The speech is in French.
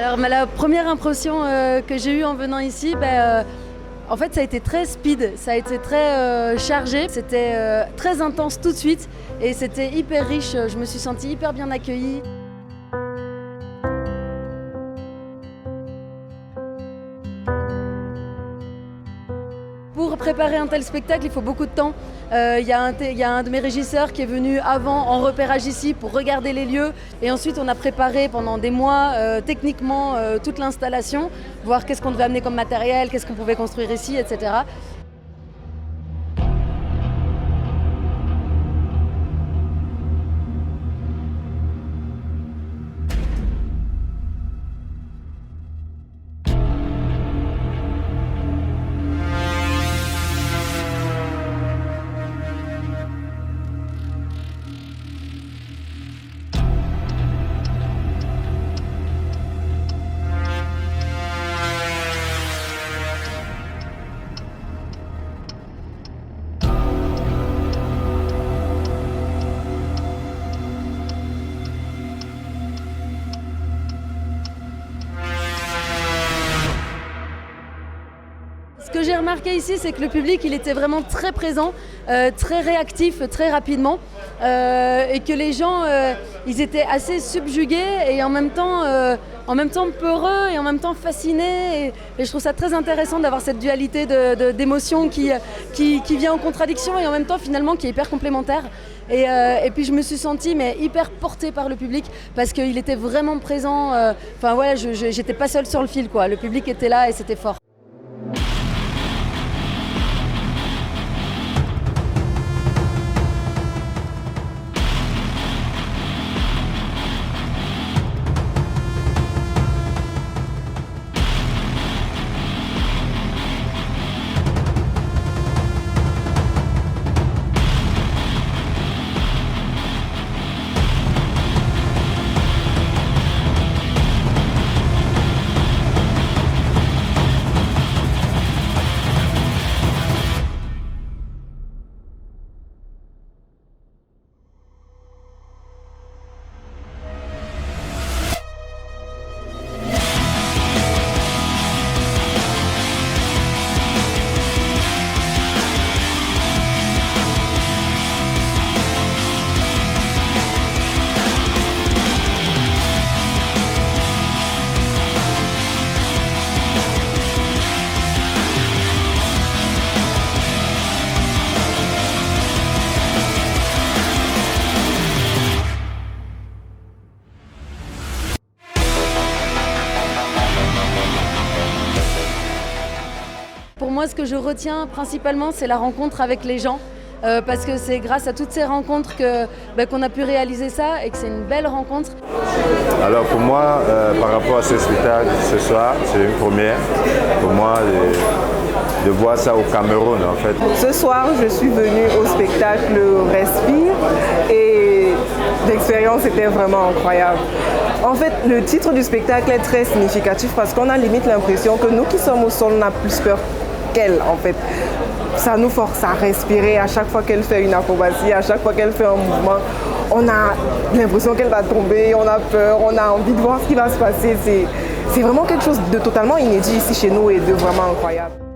Alors la première impression que j'ai eue en venant ici, en fait ça a été très speed, ça a été très chargé, c'était très intense tout de suite et c'était hyper riche, je me suis sentie hyper bien accueillie. Pour préparer un tel spectacle, il faut beaucoup de temps. Il y a un de mes régisseurs qui est venu avant en repérage ici pour regarder les lieux. Et ensuite, on a préparé pendant des mois techniquement toute l'installation, voir qu'est-ce qu'on devait amener comme matériel, qu'est-ce qu'on pouvait construire ici, etc. Ce que j'ai remarqué ici, c'est que le public, il était vraiment très présent, très réactif, très rapidement, et que les gens, ils étaient assez subjugués et en même temps peureux et en même temps fascinés. Et je trouve ça très intéressant d'avoir cette dualité d'émotions qui vient en contradiction et en même temps finalement qui est hyper complémentaire. Et puis je me suis sentie hyper portée par le public parce qu'il était vraiment présent. Enfin voilà, j'étais pas seule sur le fil, quoi. Le public était là et c'était fort. Pour moi, ce que je retiens principalement, c'est la rencontre avec les gens. Parce que c'est grâce à toutes ces rencontres qu'on a pu réaliser ça et que c'est une belle rencontre. Alors pour moi, par rapport à ce spectacle ce soir, c'est une première pour moi de voir ça au Cameroun en fait. Ce soir, je suis venue au spectacle Respire et l'expérience était vraiment incroyable. En fait, le titre du spectacle est très significatif parce qu'on a limite l'impression que nous qui sommes au sol, on a plus peur qu'elle en fait. Ça nous force à respirer à chaque fois qu'elle fait une acrobatie, à chaque fois qu'elle fait un mouvement. On a l'impression qu'elle va tomber, on a peur, on a envie de voir ce qui va se passer. C'est vraiment quelque chose de totalement inédit ici chez nous et de vraiment incroyable.